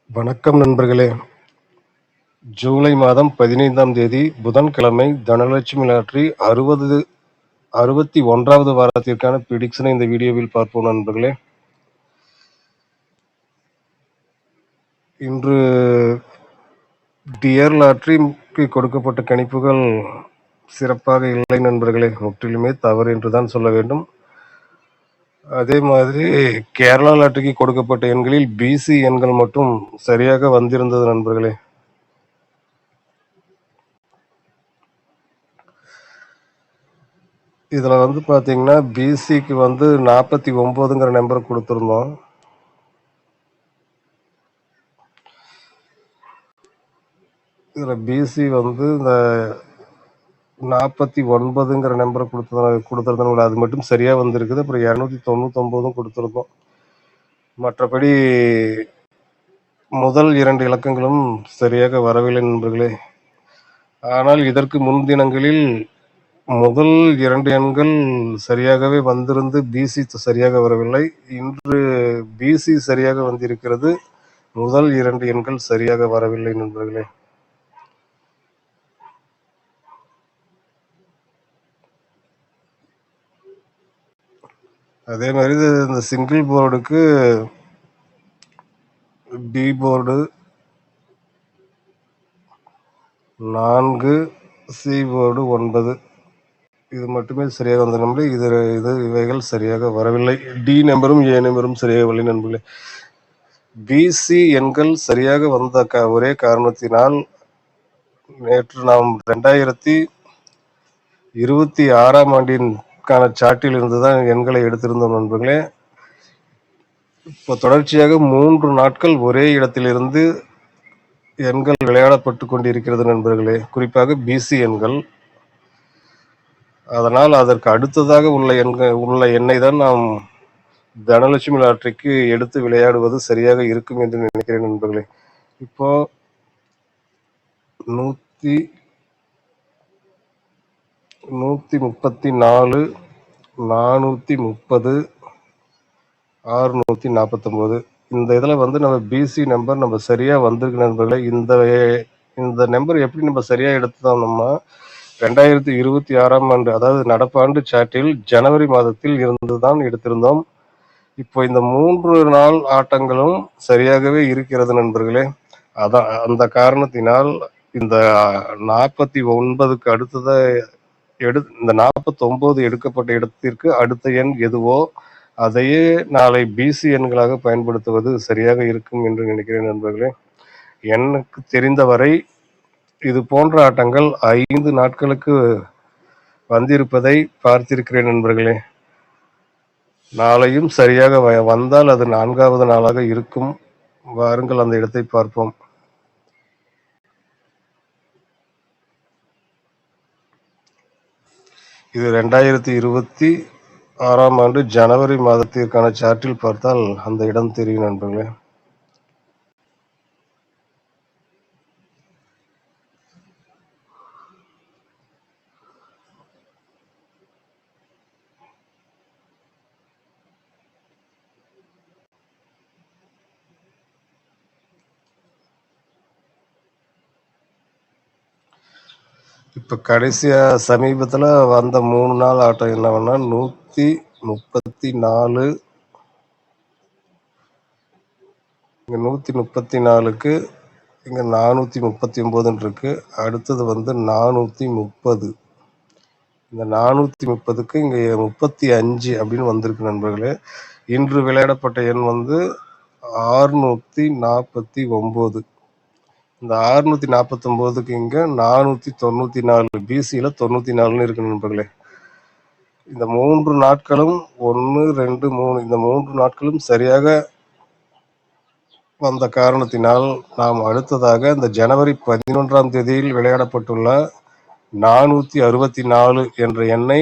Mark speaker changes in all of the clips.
Speaker 1: வணக்கம் நண்பர்களே. ஜூலை மாதம் 15ஆம் தேதி புதன்கிழமை தனலட்சுமி லாட்டரி 61வது வாரத்திற்கான பிடிக்ஷனை இந்த வீடியோவில் பார்ப்போம் நண்பர்களே. இன்று டியர் லாட்டரிக்கு கொடுக்கப்பட்ட கணிப்புகள் சிறப்பாக இல்லை நண்பர்களே, முற்றிலுமே தவறு என்றுதான் சொல்ல வேண்டும். அதே மாதிரி கேரளா லாட்டரிக்கு கொடுக்கப்பட்ட எண்களில் பிசி எண்கள் மட்டும் சரியாக வந்திருந்தது நண்பர்களே. இதுல பாத்தீங்கன்னா பிசிக்கு 49ங்கிற நம்பர் கொடுத்திருந்தோம். இதுல பிசி இந்த 49ங்கிற நம்பரை கொடுத்துருந்தோம். அது மட்டும் சரியா வந்திருக்குது. அப்புறம் 299 கொடுத்துருந்தோம். மற்றபடி முதல் 2 இலக்கங்களும் சரியாக வரவில்லை நண்பர்களே. ஆனால் இதற்கு முன்தினங்களில் முதல் 2 எண்கள் சரியாகவே வந்திருந்து பிசி சரியாக வரவில்லை. இன்று பிசி சரியாக வந்திருக்கிறது, முதல் 2 எண்கள் சரியாக வரவில்லை நண்பர்களே. அதே மாதிரி இந்த சிங்கிள் போர்டுக்கு பி போர்டு 4, சி போர்டு 9 இது மட்டுமே சரியாக வந்த நம்பர். இவைகள் சரியாக வரவில்லை. டி நம்பரும் ஏ நம்பரும் சரியாக வரவில்லை நண்பர்களே. பிசி எண்கள் சரியாக வந்த ஒரே காரணத்தினால் நேற்று நாம் 2026ஆம் ஆண்டிற்கான சார்ட்டில் இருந்துதான் எண்களை எடுத்திருந்தோம் நண்பர்களே. இப்போ தொடர்ச்சியாக 3 நாட்கள் ஒரே இடத்திலிருந்து எண்கள் விளையாடப்பட்டு கொண்டிருக்கிறது நண்பர்களே, குறிப்பாக பிசி எண்கள். அதனால் அதற்கு அடுத்ததாக உள்ள எண்ணை தான் நாம் தனலட்சுமி லாட்டரிக்கு எடுத்து விளையாடுவது சரியாக இருக்கும் என்று நினைக்கிறேன் நண்பர்களே. இப்போ 134, 430, 649 இந்த இதில் நம்ம பிசி நம்பர் நம்ம சரியா வந்திருக்கு நண்பர்களே. இந்த நம்பர் எப்படி நம்ம சரியா எடுத்தோம்னா 2026ஆம் ஆண்டு, அதாவது நடப்பாண்டு சார்ட்டில் ஜனவரி மாதத்தில் இருந்துதான் எடுத்திருந்தோம். இப்போ இந்த 3 நாள் ஆட்டங்களும் சரியாகவே இருக்கிறது நண்பர்களே. அதான் அந்த காரணத்தினால் இந்த 49க்கு அடுத்ததா இந்த 49 எடுக்கப்பட்ட இடத்திற்கு அடுத்த எண் எதுவோ அதையே நாளை பிசி எண்களாக பயன்படுத்துவது சரியாக இருக்கும் என்று நினைக்கிறேன் நண்பர்களே. எனக்கு தெரிந்தவரை இது போன்ற ஆட்டங்கள் 5 நாட்களுக்கு வந்திருப்பதை பார்த்திருக்கிறேன் நண்பர்களே. நாளையும் சரியாக வந்தால் அது 4வது நாளாக இருக்கும். வாருங்கள் அந்த இடத்தை பார்ப்போம். இது 2026ஆம் ஆண்டு ஜனவரி மாதத்திற்கான சார்ட்டில் பார்த்தால் அந்த இடம் தெரியும் நண்பர்களே. இப்ப கடைசியா சமீபத்துல வந்த 3 நாள் ஆட்டம் என்னவென்னா 134, இங்க 134க்கு இங்க 439 இருக்கு. அடுத்தது 430. இந்த 430க்கு இங்க 35 அப்படின்னு வந்திருக்கு நண்பர்களே. இன்று விளையாடப்பட்ட எண் 649. இந்த 649க்கு இங்க 494, பிசியில 94 இருக்கு நண்பர்களே. இந்த 3 நாட்களும் 1, 2, 3 இந்த 3 நாட்களும் சரியாக வந்த காரணத்தினால் நாம் அடுத்ததாக இந்த ஜனவரி 11ஆம் தேதியில் விளையாடப்பட்டுள்ள 464 என்ற எண்ணை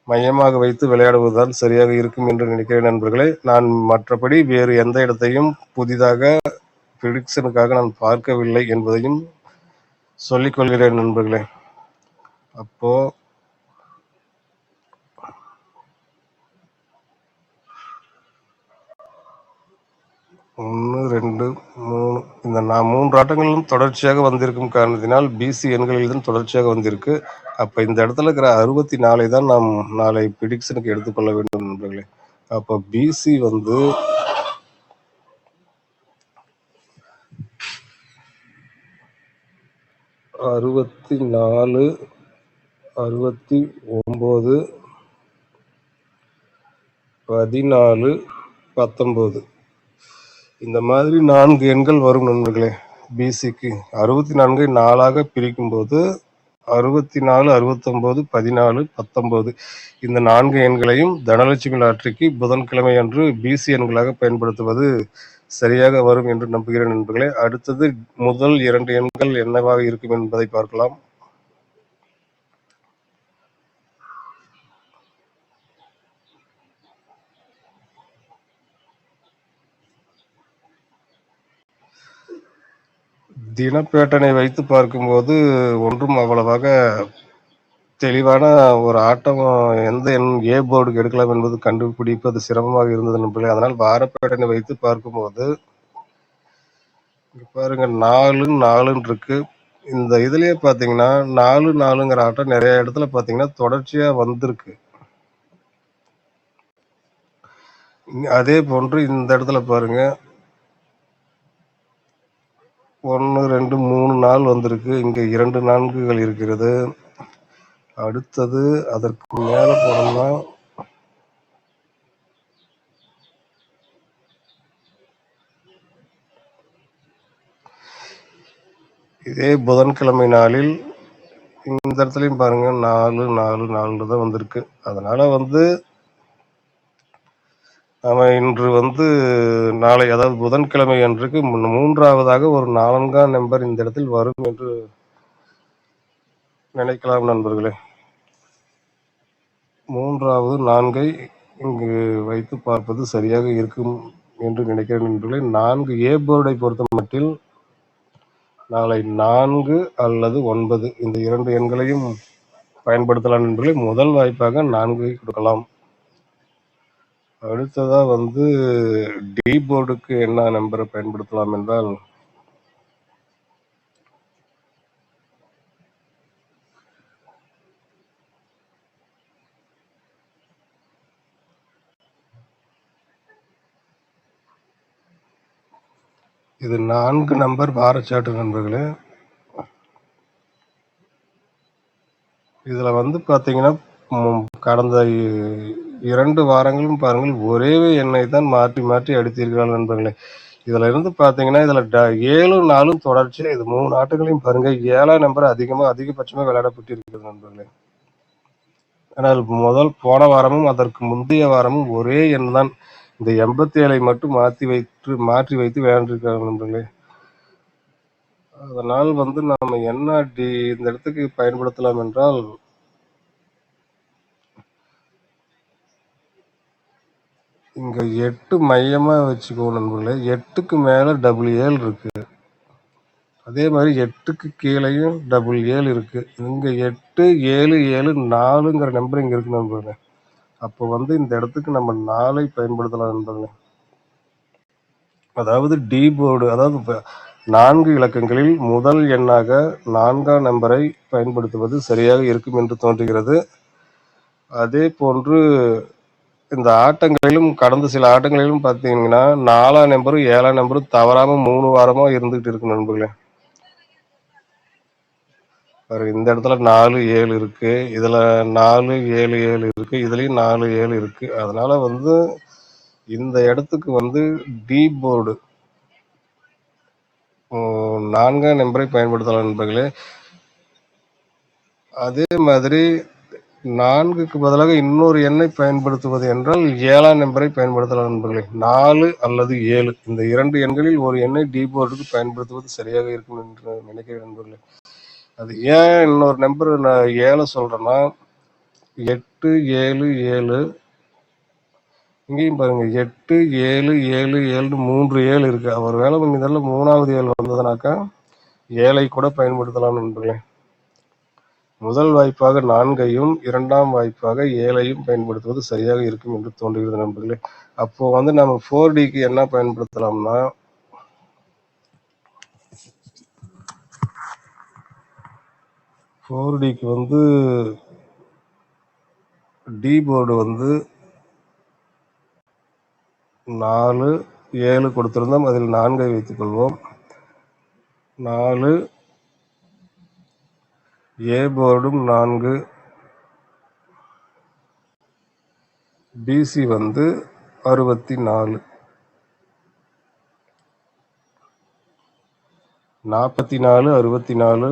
Speaker 1: மையமாக வைத்து விளையாடுவதுதான் சரியாக இருக்கும் என்று நினைக்கிறேன் நண்பர்களே. நான் மற்றபடி வேறு எந்த இடத்தையும் புதிதாக பிரிடிக்ஷனுக்காக நான் பார்க்கவில்லை என்பதையும் சொல்லிக்கொள்கிறேன் நண்பர்களே. அப்போ 1, 2, 3 இந்த 3 ஆட்டங்களும் தொடர்ச்சியாக வந்திருக்கும் காரணத்தினால் பிசி எண்களில் தான் தொடர்ச்சியாக வந்திருக்கு. அப்ப இந்த இடத்துல இருக்கிற 64 தான் நாம் நாளை பிரிடிக்ஷனுக்கு எடுத்துக்கொள்ள வேண்டும் நண்பர்களே. அப்ப பிசி வந்து 64, 69, 14, 19 இந்த மாதிரி 4 எண்கள் வரும் நண்பர்களே. பிசிக்கு 64 4ஆக பிரிக்கும் போது 64, 69, 14, 19 இந்த 4 எண்களையும் தனலட்சுமி லாட்டரிக்கு புதன்கிழமை அன்று பிசி எண்களாக பயன்படுத்துவது சரியாக வரும் என்று நம்புகிறேன் நண்பர்களே. அடுத்தது முதல் 2 எண்கள் என்னவாக இருக்கும் என்பதை பார்க்கலாம். தினப்பேட்டனை வைத்து பார்க்கும்போது ஒன்றும் அவ்வளவாக தெளிவான ஒரு ஆட்டம் எந்த எண் ஏ போர்டுக்கு எடுக்கலாம் என்பது கண்டுபிடிப்பது சிரமமாக இருந்தது நண்பர்களே. அதனால் வாரப்பேட்டனை வைத்து பார்க்கும்போது இங்க பாருங்க 4 இருக்கு. இந்த இதுலயே பாத்தீங்கன்னா 4ங்கிற ஆட்டம் நிறைய இடத்துல பாத்தீங்கன்னா தொடர்ச்சியா வந்திருக்கு. அதே போன்று இந்த இடத்துல பாருங்க 1, 2, 3 4 வந்திருக்கு. இங்க 2 4கள் இருக்கிறது. அடுத்தது அதற்கு மேல போனோம்னா இதே புதன்கிழமை நாளில் இந்த இடத்துலயும் பாருங்க 4 4 4 தான் வந்திருக்கு. அதனால வந்து நாம இன்று வந்து நாளை அதாவது புதன்கிழமை அன்றைக்கு 3ஆவதாக ஒரு 4ஆம் நம்பர் இந்த இடத்தில் வரும் என்று நினைக்கலாம் நண்பர்களே. 3வது 4ஐ இங்கு வைத்து பார்ப்பது சரியாக இருக்கும் என்று நினைக்கிறேன் நண்பர்களே. 4 ஏ போர்டை பொறுத்த மட்டில் நாளை 4 அல்லது 9 இந்த 2 எண்களையும் பயன்படுத்தலாம் நண்பர்களே. முதல் வாய்ப்பாக 4ஐ கொடுக்கலாம். அடுத்ததா வந்து டி போர்டுக்கு என்ன நம்பரை பயன்படுத்தலாம் என்றால் இது 4 நம்பர் வாரச்சாட்டு நண்பர்களே. இதுல வந்து பாத்தீங்கன்னா கடந்த 2 வாரங்களும் பாருங்கள் ஒரே எண்ணை தான் மாற்றி மாற்றி அடித்தீர்கள் நண்பர்களே. இதுல இருந்து பாத்தீங்கன்னா இதுல 7 4 தொடர்ச்சியா இது 3 ஆட்டுகளையும் பாருங்க 7ஆம் நம்பர் அதிகபட்சமா விளையாடப்பட்டு இருக்கிறது நண்பர்களே. ஆனால் போன வாரமும் அதற்கு முந்தைய வாரமும் ஒரே எண் தான். இந்த 87ஐ மட்டும் மாற்றி வைத்து விளையாண்டிருக்கிறார்கள் நண்பர்களே. அதனால் வந்து நாம என்ன இந்த இடத்துக்கு பயன்படுத்தலாம் என்றால் இங்க 8 மையமா வச்சுக்கோ நண்பர்களே. 8க்கு மேல 7 இருக்கு. அதே மாதிரி 8க்கு கீழையும் 7 இருக்கு. இங்க 8 7 7 4ங்கிற நம்பர் இங்க இருக்கு நண்பர்களே. அப்போ வந்து இந்த இடத்துக்கு நம்ம 4ஐ பயன்படுத்தலாம் நண்பர்களே. அதாவது டி போர்டு அதாவது 4 இலக்கங்களில் முதல் எண்ணாக 4ஆம் நம்பரை பயன்படுத்துவது சரியாக இருக்கும் என்று தோன்றுகிறது. அதே போன்று இந்த ஆட்டங்களிலும் கடந்த சில ஆட்டங்களிலும் பார்த்தீங்கன்னா 4ஆம் நம்பரும் 7ஆம் நம்பரும் தவறாம 3 வாரமா இருந்துகிட்டு இருக்கு நண்பர்களே. இந்த இடத்துல 4 7 இருக்கு. இதுல 4 7 7 இருக்கு. இதுலயும் 4 7 இருக்கு. அதனால வந்து இந்த இடத்துக்கு வந்து டி போர்டு 4ஆம் நம்பரை பயன்படுத்தலாம் நண்பர்களே. அதே மாதிரி 4க்கு பதிலாக இன்னொரு எண்ணை பயன்படுத்துவது என்றால் 7ஆம் நம்பரை பயன்படுத்தலாம் நண்பர்களே. 4 அல்லது 7 இந்த 2 எண்களில் ஒரு எண்ணை டி போர்டுக்கு பயன்படுத்துவது சரியாக இருக்கும் என்று நினைக்கிறேன் நண்பர்களே. அது ஏன் இன்னொரு நம்பர் நான் 7 சொல்றேன்னா 8 7 7 இங்கேயும் பாருங்க 8 7 7 7 3 7 இருக்கு. அவர் வேலை இதெல்லாம் 3வது 7 வந்ததுனாக்கா 7ஐ கூட பயன்படுத்தலாம் நண்பர்களே. முதல் வாய்ப்பாக 4ஐயும், இரண்டாம் வாய்ப்பாக 7ஐயும் பயன்படுத்துவது சரியாக இருக்கும் என்று தோன்றுகிறது நண்பர்களே. அப்போ வந்து நம்ம 4Dக்கு என்ன பயன்படுத்தலாம்னா, வந்து டி போர்டு வந்து 4, 7 கொடுத்திருந்தோம். அதில் 4ஐ வைத்துக் கொள்வோம். 4, ஏ போர்டும் 4, பிசி வந்து 64, 44, 64,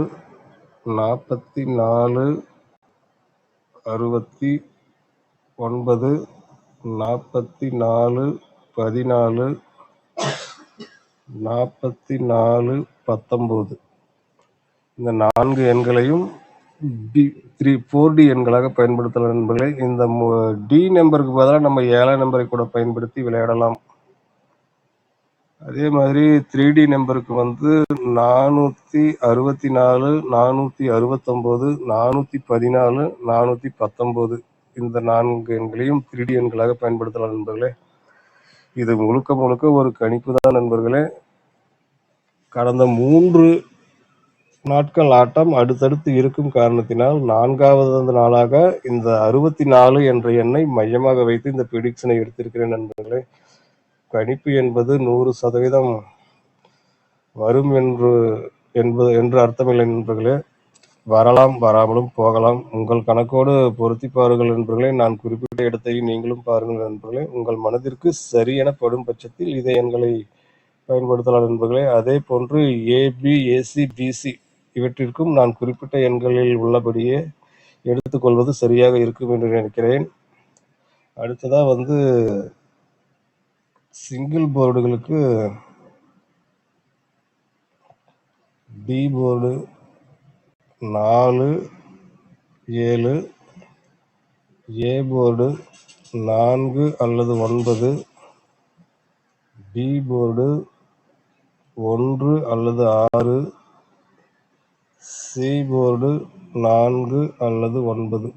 Speaker 1: 44, 69, 44, 14, 44, 19 இந்த 4 எண்களையும் 4D எண்களாக பயன்படுத்தலாம் நண்பர்களே. இந்த டி நம்பருக்கு பதிலாக நம்ம 7 நம்பரை கூட பயன்படுத்தி விளையாடலாம். அதே மாதிரி 3D நம்பருக்கு வந்து 464, 469, 414, 419 இந்த 4 எண்களையும் 3D எண்களாக பயன்படுத்தலாம் நண்பர்களே. இது முழுக்க ஒரு கணிப்பு தான் நண்பர்களே. கடந்த 3 நாட்கள் ஆட்டம் அடுத்தடுத்து இருக்கும் காரணத்தினால் 4வது நாளாக இந்த 64 என்ற எண்ணை மையமாக வைத்து இந்த ப்ரிடிக்ஷனை எடுத்திருக்கிறேன் நண்பர்களே. கணிப்பு என்பது 100% வரும் என்று அர்த்தமில்லை நண்பர்களே. வரலாம், வராமலும் போகலாம். உங்கள் கணக்கோடு பொருத்தி பாருங்கள் நண்பர்களே. நான் குறிப்பிட்ட இடத்தை நீங்களும் பாருங்கள் நண்பர்களே. உங்கள் மனதிற்கு சரி என படும் பட்சத்தில் இதே எண்களை பயன்படுத்தலாம் நண்பர்களே. அதே போன்று ஏபி, ஏசி, பிசி இவற்றிற்கும் நான் குறிப்பிட்ட எண்களில் உள்ளபடியே எடுத்துக்கொள்வது சரியாக இருக்கும் என்று நினைக்கிறேன். அடுத்ததா வந்து சிங்கிள் போர்டுகளுக்கு டி போர்டு 4, 7, ஏ போர்டு 4 அல்லது 9, பி போர்டு 1 அல்லது 6, சி போர்டு 4 அல்லது 9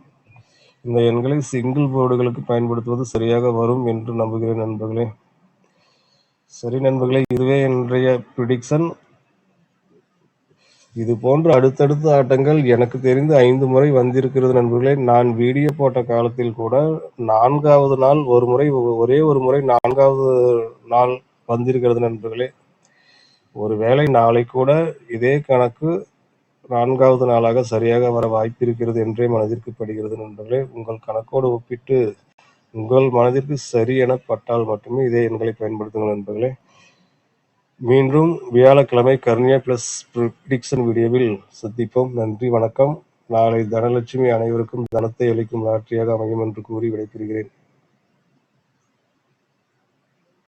Speaker 1: இந்த எண்களை சிங்கிள் போர்டுகளுக்கு பயன்படுத்துவது சரியாக வரும் என்று நம்புகிறேன் நண்பர்களே. சரி நண்பர்களே, இதுவே இன்றைய ப்ரிடிக்ஷன். இது போன்ற அடுத்தடுத்த ஆட்டங்கள் எனக்கு தெரிந்து 5 முறை வந்திருக்கிறது நண்பர்களே. நான் வீடியோ போட்ட காலத்தில் கூட 4வது நாள் ஒரே ஒரு முறை 4வது நாள் வந்திருக்கிறது நண்பர்களே. ஒருவேளை நாளை கூட இதே கணக்கு 4வது நாளாக சரியாக வர வாய்ப்பிருக்கிறது என்றே மனதிற்கு படுகிறது நண்பர்களே. உங்கள் கணக்கோடு ஒப்பிட்டு உங்கள் மனதிற்கு சரி என பட்டால் மட்டுமே இதே எண்களை பயன்படுத்துங்கள் நண்பர்களே. மீண்டும் வியாழக்கிழமை கர்ணியா பிளஸ் ப்ரிடிக்ஷன் வீடியோவில் சந்திப்போம். நன்றி, வணக்கம். நாளை தனலட்சுமி அனைவருக்கும் தனத்தை அளிக்கும் லாட்டரியாக அமையும் என்று கூறி விடைபெறுகிறேன்.